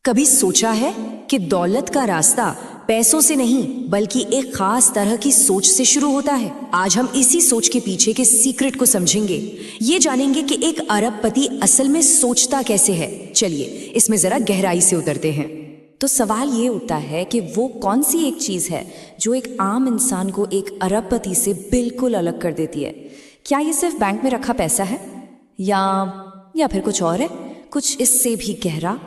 कभी सोचा है कि दौलत का रास्ता पैसों से नहीं बल्कि एक खास तरह की सोच से शुरू होता है। आज हम इसी सोच के पीछे के सीक्रेट को समझेंगे। ये जानेंगे कि एक अरबपति असल में सोचता कैसे है। चलिए इसमें जरा गहराई से उतरते हैं। तो सवाल ये उठता है कि वो कौन सी एक चीज है जो एक आम इंसान को एक अरबपति से बिल्कुल अलग कर देती है। क्या ये सिर्फ बैंक में रखा पैसा है या फिर कुछ और है, कुछ इससे भी गहरा?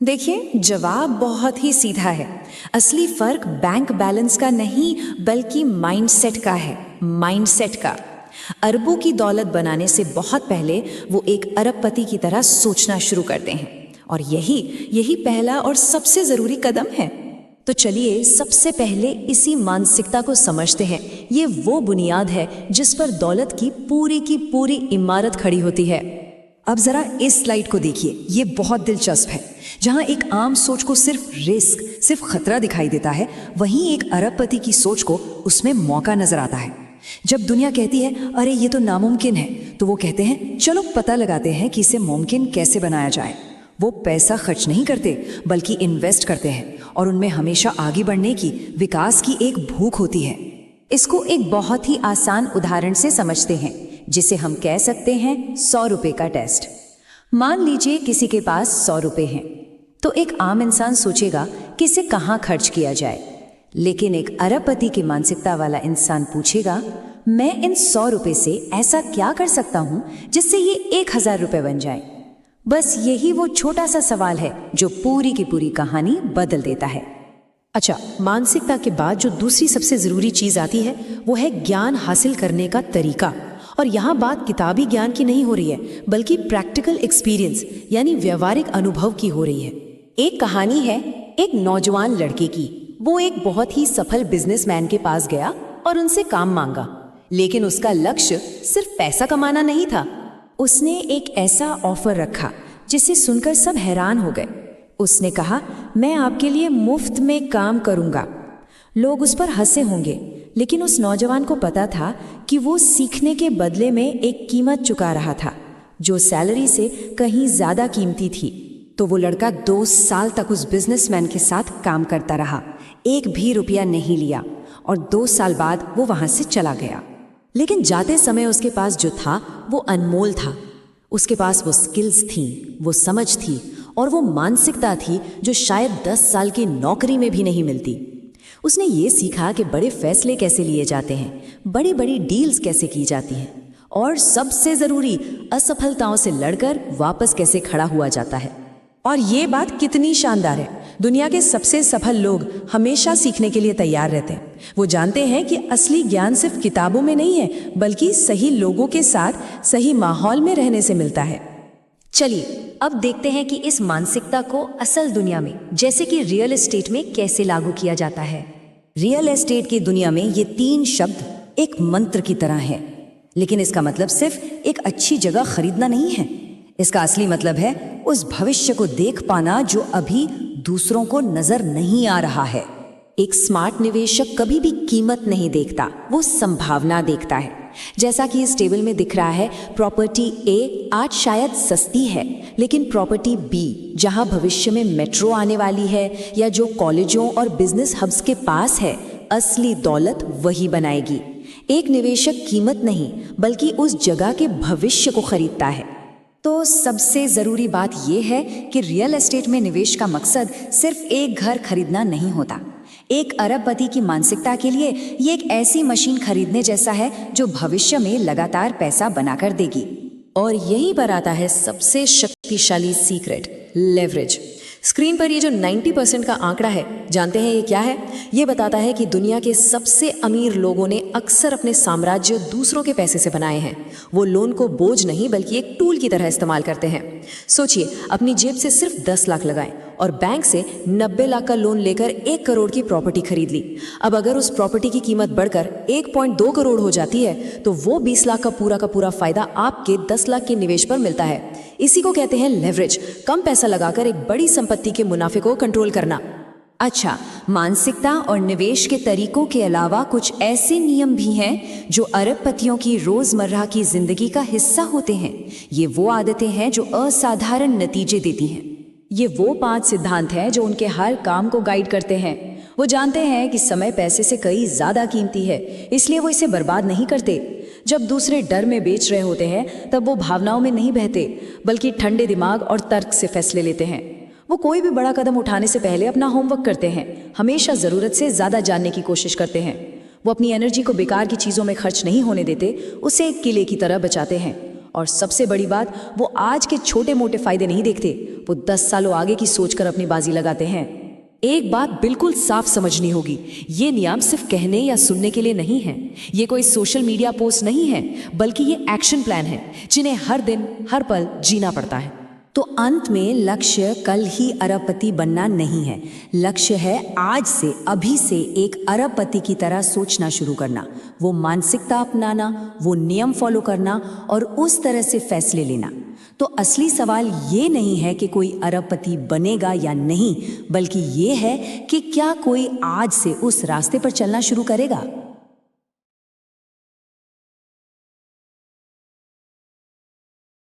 देखिए, जवाब बहुत ही सीधा है। असली फर्क बैंक बैलेंस का नहीं बल्कि माइंडसेट का है। माइंडसेट का। अरबों की दौलत बनाने से बहुत पहले वो एक अरबपति की तरह सोचना शुरू करते हैं, और यही पहला और सबसे जरूरी कदम है। तो चलिए सबसे पहले इसी मानसिकता को समझते हैं। ये वो बुनियाद है जिस पर दौलत की पूरी इमारत खड़ी होती है। अब जरा इस स्लाइड को देखिए, ये बहुत दिलचस्प है। जहां एक आम सोच को सिर्फ रिस्क, सिर्फ खतरा दिखाई देता है, वहीं एक अरबपति की सोच को उसमें मौका नजर आता है। जब दुनिया कहती है अरे ये तो नामुमकिन है, तो वो कहते हैं चलो पता लगाते हैं कि इसे मुमकिन कैसे बनाया जाए। वो पैसा खर्च नहीं करते बल्कि इन्वेस्ट करते हैं, और उनमें हमेशा आगे बढ़ने की, विकास की एक भूख होती है। इसको एक बहुत ही आसान उदाहरण से समझते हैं, जिसे हम कह सकते हैं 100 रुपए का टेस्ट। मान लीजिए किसी के पास 100 रुपए हैं, तो एक आम इंसान सोचेगा कि इसे कहाँ खर्च किया जाए। लेकिन एक अरबपति की मानसिकता वाला इंसान पूछेगा, मैं इन 100 रुपए से ऐसा क्या कर सकता हूं जिससे ये 1000 रुपए बन जाए। बस यही वो छोटा सा सवाल है जो पूरी की पूरी कहानी बदल देता है। अच्छा, मानसिकता के बाद जो दूसरी सबसे जरूरी चीज आती है वो है ज्ञान हासिल करने का तरीका। और यहाँ बात किताबी ज्ञान की नहीं हो रही है, बल्कि प्रैक्टिकल एक्सपीरियंस यानी व्यवहारिक अनुभव की हो रही है। एक कहानी है एक नौजवान लड़के की। वो एक बहुत ही सफल बिजनेसमैन के पास गया और उनसे काम मांगा, लेकिन उसका लक्ष्य सिर्फ पैसा कमाना नहीं था। उसने एक ऐसा ऑफर रखा जिसे सुनकर सब हैरान हो गए। उसने कहा, मैं आपके लिए मुफ्त में काम करूंगा। लोग उस पर हंसे होंगे, लेकिन उस नौजवान को पता था कि वो सीखने के बदले में एक कीमत चुका रहा था जो सैलरी से कहीं ज्यादा कीमती थी। तो वो लड़का 2 साल तक उस बिजनेसमैन के साथ काम करता रहा, एक भी रुपया नहीं लिया, और 2 साल बाद वो वहां से चला गया। लेकिन जाते समय उसके पास जो था वो अनमोल था। उसके पास वो स्किल्स थी, वो समझ थी, और वो मानसिकता थी जो शायद 10 साल की नौकरी में भी नहीं मिलती। उसने ये सीखा कि बड़े फैसले कैसे लिए जाते हैं, बड़ी बड़ी डील्स कैसे की जाती हैं, और सबसे जरूरी, असफलताओं से लड़कर वापस कैसे खड़ा हुआ जाता है। और ये बात कितनी शानदार है। दुनिया के सबसे सफल लोग हमेशा सीखने के लिए तैयार रहते हैं। वो जानते हैं कि असली ज्ञान सिर्फ किताबों में नहीं है, बल्कि सही लोगों के साथ सही माहौल में रहने से मिलता है। चलिए अब देखते हैं कि इस मानसिकता को असल दुनिया में, जैसे कि रियल एस्टेट में, कैसे लागू किया जाता है। रियल एस्टेट की दुनिया में ये 3 शब्द एक मंत्र की तरह हैं, लेकिन इसका मतलब सिर्फ एक अच्छी जगह खरीदना नहीं है। इसका असली मतलब है उस भविष्य को देख पाना जो अभी दूसरों को नजर नहीं आ रहा है। एक स्मार्ट निवेशक कभी भी कीमत नहीं देखता, वो संभावना देखता है। जैसा कि इस टेबल में दिख रहा है, प्रॉपर्टी ए आज शायद सस्ती है, लेकिन प्रॉपर्टी बी, जहां भविष्य में मेट्रो आने वाली है या जो कॉलेजों और बिजनेस हब्स के पास है, असली दौलत वही बनाएगी। एक निवेशक कीमत नहीं बल्कि उस जगह के भविष्य को खरीदता है। तो सबसे जरूरी बात यह है कि रियल एस्टेट में निवेश का मकसद सिर्फ एक घर खरीदना नहीं होता। एक अरबपति की मानसिकता के लिए ये एक ऐसी मशीन खरीदने जैसा है जो भविष्य में लगातार पैसा बनाकर देगी। और यही पर आता है सबसे शक्तिशाली सीक्रेट, लेवरेज। स्क्रीन पर ये जो 90% का आंकड़ा है, जानते हैं ये क्या है? ये बताता है कि दुनिया के सबसे अमीर लोगों ने अक्सर अपने साम्राज्य दूसरों के पैसे से बनाए हैं। वो लोन को बोझ नहीं बल्कि एक टूल की तरह इस्तेमाल करते हैं। सोचिए, अपनी जेब से सिर्फ 10 लाख लगाएं और बैंक से 90 लाख का लोन लेकर 1 करोड़ की प्रॉपर्टी खरीद ली। अब अगर उस प्रॉपर्टी की कीमत बढ़कर 1.2 करोड़ हो जाती है, तो वो 20 लाख का पूरा फायदा आपके 10 लाख के निवेश पर मिलता है। इसी को कहते हैं लेवरेज। कम पैसा लगाकर एक बड़ी संपत्ति के मुनाफे को कंट्रोल करना। अच्छा, मानसिकता और निवेश के तरीकों के अलावा कुछ ऐसे नियम भी हैं जो अरबपतियों की रोजमर्रा की जिंदगी का हिस्सा होते हैं। ये वो आदतें हैं जो असाधारण नतीजे देती हैं। ये वो 5 सिद्धांत हैं जो उनके हर काम को गाइड करते हैं। वो जानते हैं कि समय पैसे से कई ज्यादा कीमती है, इसलिए वो इसे बर्बाद नहीं करते। जब दूसरे डर में बेच रहे होते हैं तब वो भावनाओं में नहीं बहते, बल्कि ठंडे दिमाग और तर्क से फैसले लेते हैं। वो कोई भी बड़ा कदम उठाने से पहले अपना होमवर्क करते हैं, हमेशा ज़रूरत से ज़्यादा जानने की कोशिश करते हैं। वो अपनी एनर्जी को बेकार की चीज़ों में खर्च नहीं होने देते, उसे एक किले की तरह बचाते हैं। और सबसे बड़ी बात, वो आज के छोटे मोटे फायदे नहीं देखते, वो 10 सालों आगे की सोचकर अपनी बाजी लगाते हैं। एक बात बिल्कुल साफ समझनी होगी, ये नियम सिर्फ कहने या सुनने के लिए नहीं है। ये कोई सोशल मीडिया पोस्ट नहीं है, बल्कि ये एक्शन प्लान है जिन्हें हर दिन हर पल जीना पड़ता है। तो अंत में लक्ष्य कल ही अरबपति बनना नहीं है, लक्ष्य है आज से, अभी से एक अरबपति की तरह सोचना शुरू करना, वो मानसिकता अपनाना, वो नियम फॉलो करना और उस तरह से फैसले लेना। तो असली सवाल ये नहीं है कि कोई अरबपति बनेगा या नहीं, बल्कि ये है कि क्या कोई आज से उस रास्ते पर चलना शुरू करेगा।